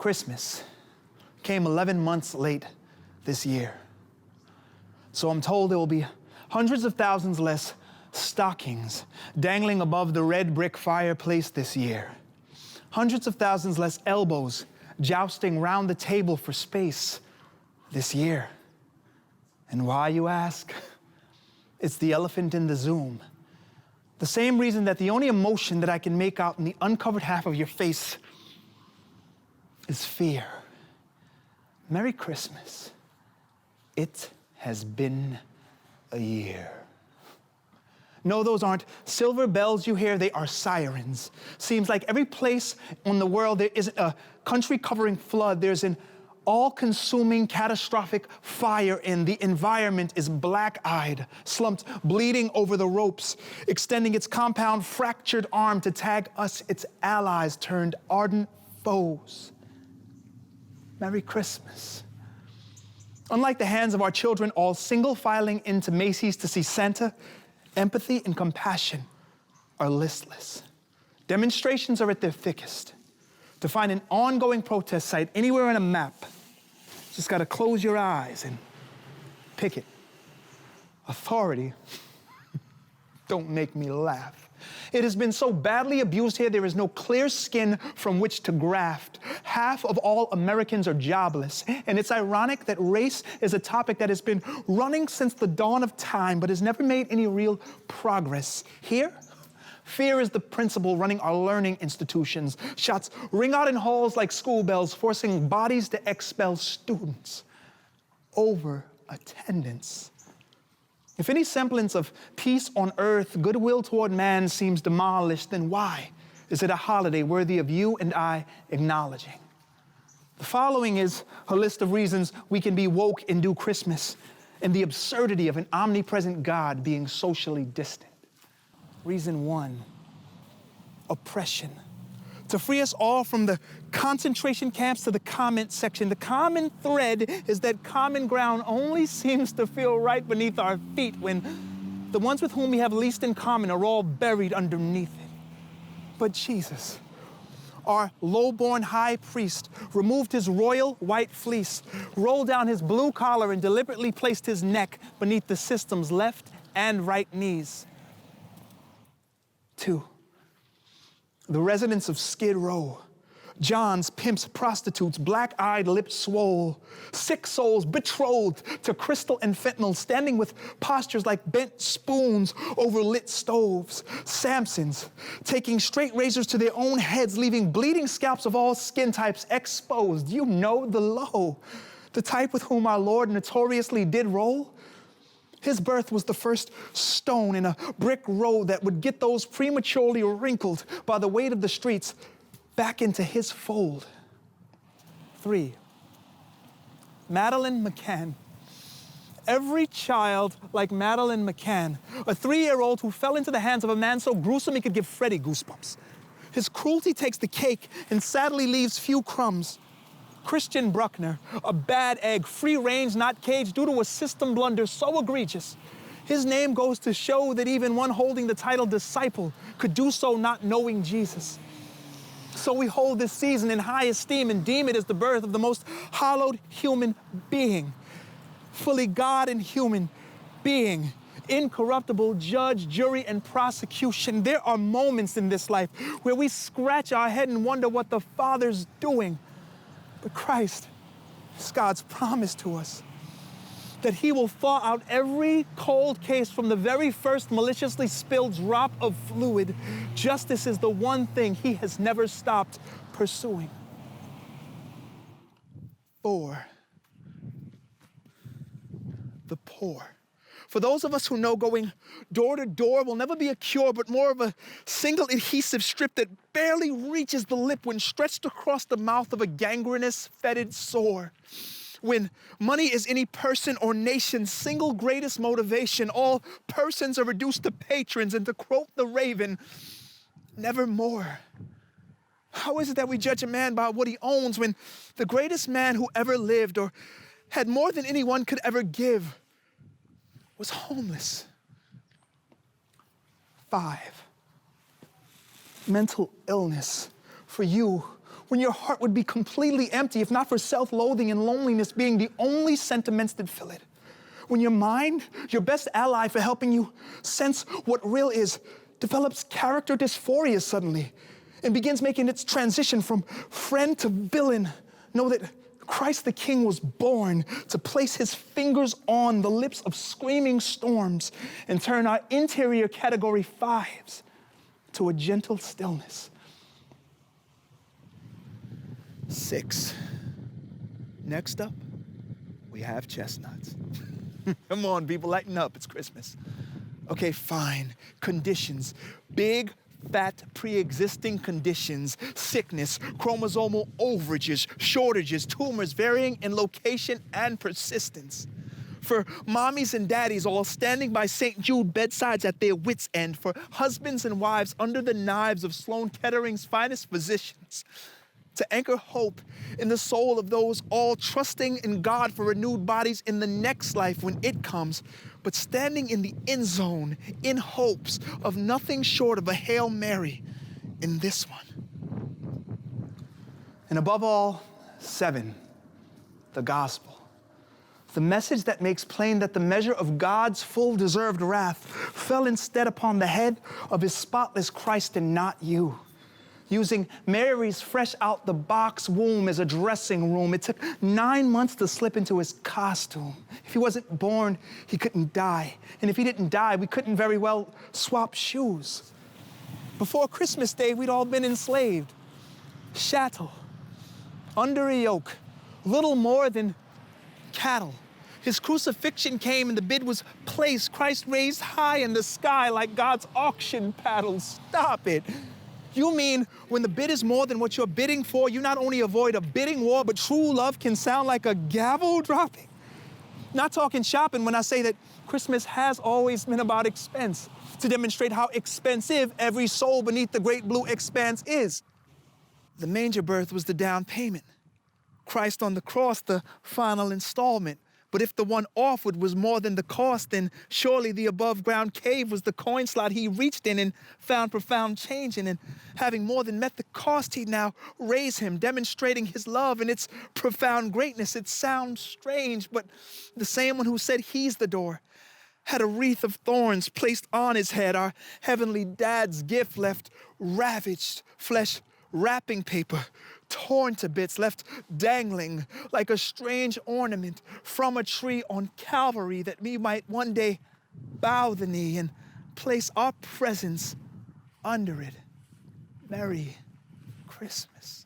Christmas came 11 months late this year. So I'm told there will be hundreds of thousands less stockings dangling above the red brick fireplace this year. Hundreds of thousands less elbows jousting round the table for space this year. And why, you ask? It's the elephant in the Zoom. The same reason that the only emotion that I can make out in the uncovered half of your face is fear. Merry Christmas. It has been a year. No, those aren't silver bells you hear, they are sirens. Seems like every place in the world there isn't a country-covering flood, there's an all-consuming catastrophic fire, and the environment is black-eyed, slumped, bleeding over the ropes, extending its compound fractured arm to tag us, its allies turned ardent foes. Merry Christmas. Unlike the hands of our children all single-filing into Macy's to see Santa, empathy and compassion are listless. Demonstrations are at their thickest. To find an ongoing protest site anywhere on a map, just got to close your eyes and pick it. Authority, don't make me laugh. It has been so badly abused here, there is no clear skin from which to graft. Half of all Americans are jobless, and it's ironic that race is a topic that has been running since the dawn of time, but has never made any real progress. Here, fear is the principle running our learning institutions. Shots ring out in halls like school bells, forcing bodies to expel students. Over attendance. If any semblance of peace on earth, goodwill toward man seems demolished, then why is it a holiday worthy of you and I acknowledging? The following is a list of reasons we can be woke and do Christmas, and the absurdity of an omnipresent God being socially distant. Reason 1, oppression. To free us all from the concentration camps to the comment section, the common thread is that common ground only seems to feel right beneath our feet when the ones with whom we have least in common are all buried underneath it. But Jesus, our low-born high priest, removed his royal white fleece, rolled down his blue collar, and deliberately placed his neck beneath the system's left and right knees. 2, the residents of Skid Row, Johns, pimps, prostitutes, black-eyed, lips swole, sick souls betrothed to crystal and fentanyl, standing with postures like bent spoons over lit stoves. Samsons, taking straight razors to their own heads, leaving bleeding scalps of all skin types exposed. You know the low, the type with whom our Lord notoriously did roll. His birth was the first stone in a brick road that would get those prematurely wrinkled by the weight of the streets back into his fold. 3, Madeleine McCann. Every child like Madeleine McCann, a 3-year-old who fell into the hands of a man so gruesome he could give Freddie goosebumps. His cruelty takes the cake and sadly leaves few crumbs. Christian Bruckner, a bad egg, free range, not caged, due to a system blunder so egregious. His name goes to show that even one holding the title disciple could do so not knowing Jesus. So we hold this season in high esteem and deem it as the birth of the most hallowed human being, fully God and human being, incorruptible judge, jury, and prosecution. There are moments in this life where we scratch our head and wonder what the Father's doing. But Christ is God's promise to us that he will thaw out every cold case from the very first maliciously spilled drop of fluid. Justice is the one thing he has never stopped pursuing. 4, the poor. For those of us who know going door to door will never be a cure, but more of a single adhesive strip that barely reaches the lip when stretched across the mouth of a gangrenous, fetid sore. When money is any person or nation's single greatest motivation, all persons are reduced to patrons, and to quote the Raven, nevermore. How is it that we judge a man by what he owns when the greatest man who ever lived or had more than anyone could ever give was homeless? 5, mental illness. For you, when your heart would be completely empty if not for self-loathing and loneliness being the only sentiments that fill it. When your mind, your best ally for helping you sense what real is, develops character dysphoria suddenly and begins making its transition from friend to villain, know that Christ the King was born to place his fingers on the lips of screaming storms and turn our interior category 5s to a gentle stillness. 6. Next up, we have chestnuts. Come on, people, lighten up. It's Christmas. Okay, fine. Conditions. Big, fat, pre-existing conditions. Sickness, chromosomal overages, shortages, tumors varying in location and persistence. For mommies and daddies all standing by St. Jude bedsides at their wits' end. For husbands and wives under the knives of Sloan Kettering's finest physicians. To anchor hope in the soul of those all trusting in God for renewed bodies in the next life when it comes, but standing in the end zone in hopes of nothing short of a Hail Mary in this one. And above all, 7, the gospel. The message that makes plain that the measure of God's full deserved wrath fell instead upon the head of his spotless Christ and not you. Using Mary's fresh out the box womb as a dressing room. It took 9 months to slip into his costume. If he wasn't born, he couldn't die. And if he didn't die, we couldn't very well swap shoes. Before Christmas Day, we'd all been enslaved, chattel, under a yoke, little more than cattle. His crucifixion came and the bid was placed. Christ raised high in the sky like God's auction paddles. Stop it. You mean when the bid is more than what you're bidding for, you not only avoid a bidding war, but true love can sound like a gavel dropping? Not talking shopping when I say that Christmas has always been about expense, to demonstrate how expensive every soul beneath the great blue expanse is. The manger birth was the down payment. Christ on the cross, the final installment. But if the one offered was more than the cost, then surely the above-ground cave was the coin slot he reached in and found profound change in. And having more than met the cost, he'd now raise him, demonstrating his love and its profound greatness. It sounds strange, but the same one who said he's the door had a wreath of thorns placed on his head. Our heavenly dad's gift left ravaged flesh wrapping paper, torn to bits, left dangling like a strange ornament from a tree on Calvary, that we might one day bow the knee and place our presence under it. Merry Christmas.